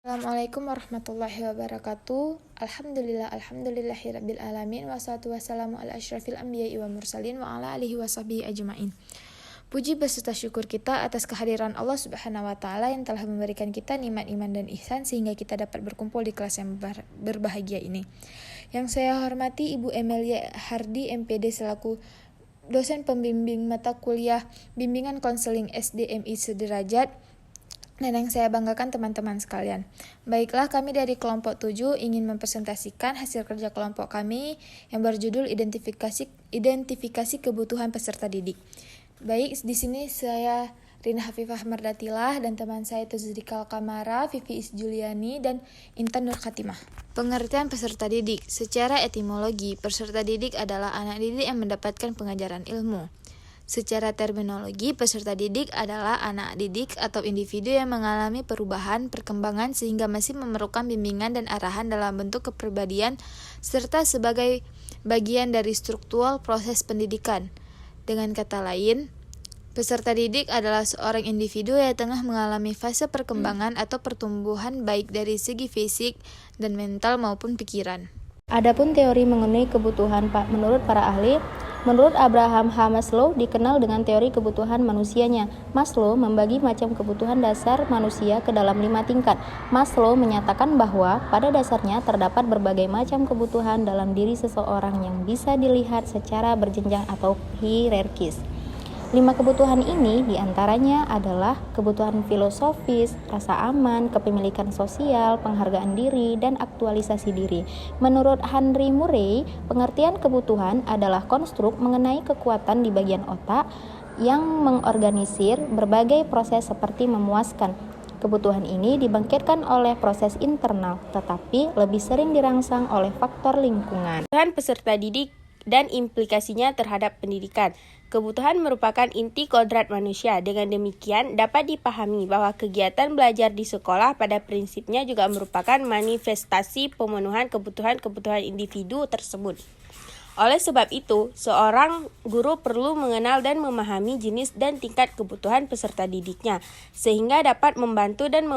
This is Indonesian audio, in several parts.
Assalamualaikum warahmatullahi wabarakatuh. Alhamdulillahirabbil alamin wassalatu wassalamu ala asyrafil anbiya'i wa mursalin wa ala alihi washabihi ajmain. Puji beserta syukur kita atas kehadiran Allah Subhanahu wa taala yang telah memberikan kita nikmat iman dan ihsan sehingga kita dapat berkumpul di kelas yang berbahagia ini. Yang saya hormati Ibu Emilia Hardi MPD selaku dosen pembimbing mata kuliah Bimbingan Konseling SDMI Sederajat. Dan yang saya banggakan teman-teman sekalian. Baiklah, kami dari kelompok 7 ingin mempresentasikan hasil kerja kelompok kami yang berjudul identifikasi kebutuhan peserta didik. Baik, di sini saya Rina Hafifah Mardatilah dan teman saya Tuzrikal Kamara, Vivi Isjuliani, dan Intan Nur Khatimah. Pengertian peserta didik. Secara etimologi, peserta didik adalah anak didik yang mendapatkan pengajaran ilmu. Secara terminologi, peserta didik adalah anak didik atau individu yang mengalami perubahan, perkembangan sehingga masih memerlukan bimbingan dan arahan dalam bentuk kepribadian serta sebagai bagian dari struktur proses pendidikan. Dengan kata lain, peserta didik adalah seorang individu yang tengah mengalami fase perkembangan atau pertumbuhan baik dari segi fisik dan mental maupun pikiran. Adapun teori mengenai kebutuhan menurut para ahli, menurut Abraham H. Maslow dikenal dengan teori kebutuhan manusianya. Maslow membagi macam kebutuhan dasar manusia ke dalam 5 tingkat. Maslow menyatakan bahwa pada dasarnya terdapat berbagai macam kebutuhan dalam diri seseorang yang bisa dilihat secara berjenjang atau hierarkis. 5 kebutuhan ini diantaranya adalah kebutuhan filosofis, rasa aman, kepemilikan sosial, penghargaan diri, dan aktualisasi diri. Menurut Henry Murray, pengertian kebutuhan adalah konstruk mengenai kekuatan di bagian otak yang mengorganisir berbagai proses seperti memuaskan. Kebutuhan ini dibangkitkan oleh proses internal, tetapi lebih sering dirangsang oleh faktor lingkungan. Kebutuhan peserta didik dan implikasinya terhadap pendidikan. Kebutuhan merupakan inti kodrat manusia. Dengan demikian, dapat dipahami bahwa kegiatan belajar di sekolah pada prinsipnya juga merupakan manifestasi pemenuhan kebutuhan-kebutuhan individu tersebut. Oleh sebab itu, seorang guru perlu mengenal dan memahami jenis dan tingkat kebutuhan peserta didiknya, sehingga dapat membantu dan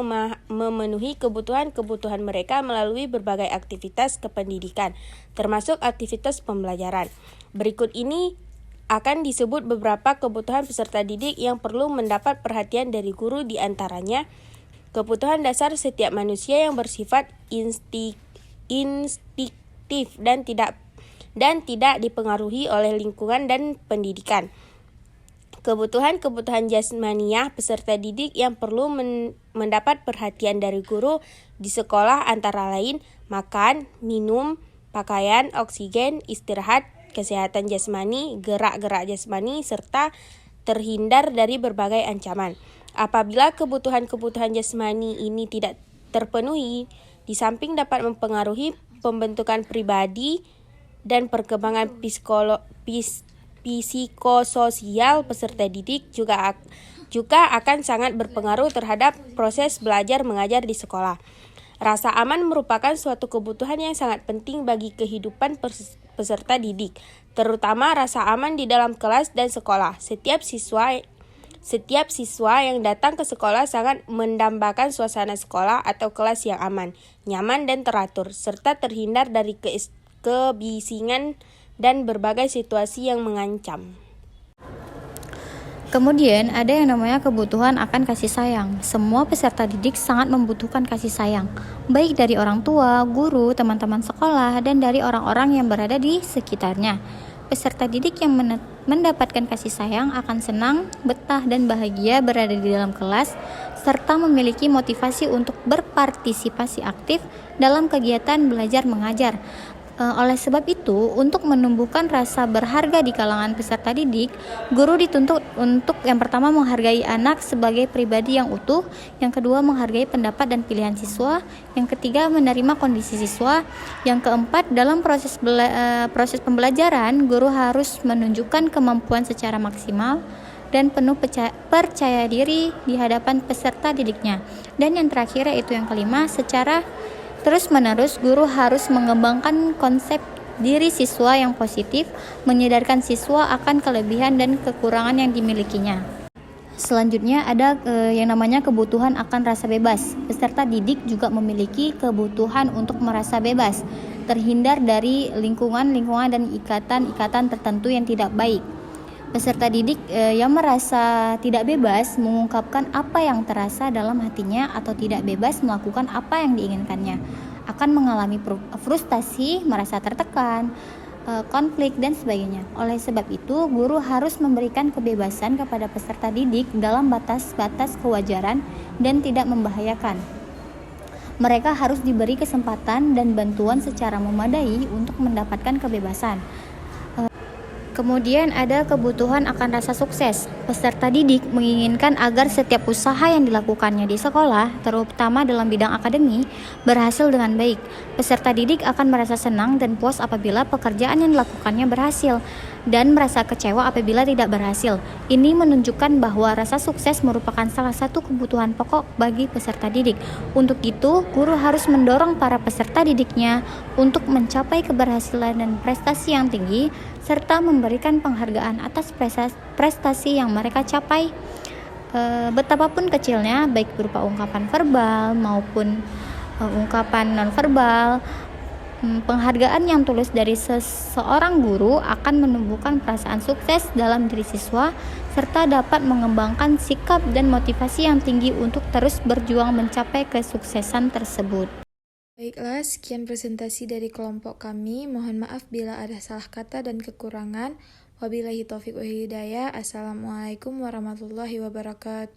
memenuhi kebutuhan-kebutuhan mereka melalui berbagai aktivitas kependidikan, termasuk aktivitas pembelajaran. Berikut ini akan disebut beberapa kebutuhan peserta didik yang perlu mendapat perhatian dari guru, di antaranya kebutuhan dasar setiap manusia yang bersifat instiktif dan tidak dipengaruhi oleh lingkungan dan pendidikan. Kebutuhan-kebutuhan jasmaniah peserta didik yang perlu mendapat perhatian dari guru di sekolah antara lain makan, minum, pakaian, oksigen, istirahat, kesehatan jasmani, gerak-gerak jasmani, serta terhindar dari berbagai ancaman. Apabila kebutuhan-kebutuhan jasmani ini tidak terpenuhi, di samping dapat mempengaruhi pembentukan pribadi dan perkembangan psikososial peserta didik juga akan sangat berpengaruh terhadap proses belajar mengajar di sekolah. Rasa aman merupakan suatu kebutuhan yang sangat penting bagi kehidupan peserta didik, terutama rasa aman di dalam kelas dan sekolah. Setiap siswa yang datang ke sekolah sangat mendambakan suasana sekolah atau kelas yang aman, nyaman dan teratur, serta terhindar dari kebisingan dan berbagai situasi yang mengancam. Kemudian ada yang namanya kebutuhan akan kasih sayang. Semua peserta didik sangat membutuhkan kasih sayang, baik dari orang tua, guru, teman-teman sekolah, dan dari orang-orang yang berada di sekitarnya. Peserta didik yang mendapatkan kasih sayang akan senang, betah, dan bahagia berada di dalam kelas, serta memiliki motivasi untuk berpartisipasi aktif dalam kegiatan belajar mengajar. Oleh sebab itu, untuk menumbuhkan rasa berharga di kalangan peserta didik, guru dituntut untuk yang pertama menghargai anak sebagai pribadi yang utuh, yang kedua menghargai pendapat dan pilihan siswa, yang ketiga menerima kondisi siswa, yang keempat dalam proses pembelajaran, guru harus menunjukkan kemampuan secara maksimal dan penuh percaya diri di hadapan peserta didiknya. Dan yang terakhir yaitu yang kelima, secara terus-menerus guru harus mengembangkan konsep diri siswa yang positif, menyadarkan siswa akan kelebihan dan kekurangan yang dimilikinya. Selanjutnya ada yang namanya kebutuhan akan rasa bebas. Peserta didik juga memiliki kebutuhan untuk merasa bebas, terhindar dari lingkungan dan ikatan-ikatan tertentu yang tidak baik. Peserta didik yang merasa tidak bebas mengungkapkan apa yang terasa dalam hatinya atau tidak bebas melakukan apa yang diinginkannya, akan mengalami frustasi, merasa tertekan, konflik, dan sebagainya. Oleh sebab itu, guru harus memberikan kebebasan kepada peserta didik dalam batas-batas kewajaran dan tidak membahayakan. Mereka harus diberi kesempatan dan bantuan secara memadai untuk mendapatkan kebebasan. Kemudian ada kebutuhan akan rasa sukses. Peserta didik menginginkan agar setiap usaha yang dilakukannya di sekolah, terutama dalam bidang akademi, berhasil dengan baik. Peserta didik akan merasa senang dan puas apabila pekerjaan yang dilakukannya berhasil, dan merasa kecewa apabila tidak berhasil. Ini menunjukkan bahwa rasa sukses merupakan salah satu kebutuhan pokok bagi peserta didik. Untuk itu, guru harus mendorong para peserta didiknya untuk mencapai keberhasilan dan prestasi yang tinggi, serta memberikan penghargaan atas prestasi yang mereka capai, betapapun kecilnya, baik berupa ungkapan verbal maupun ungkapan nonverbal. Penghargaan yang tulus dari seseorang guru akan menumbuhkan perasaan sukses dalam diri siswa, serta dapat mengembangkan sikap dan motivasi yang tinggi untuk terus berjuang mencapai kesuksesan tersebut. Baiklah, sekian presentasi dari kelompok kami. Mohon maaf bila ada salah kata dan kekurangan. Wabillahi taufiq wal hidayah. Assalamualaikum warahmatullahi wabarakatuh.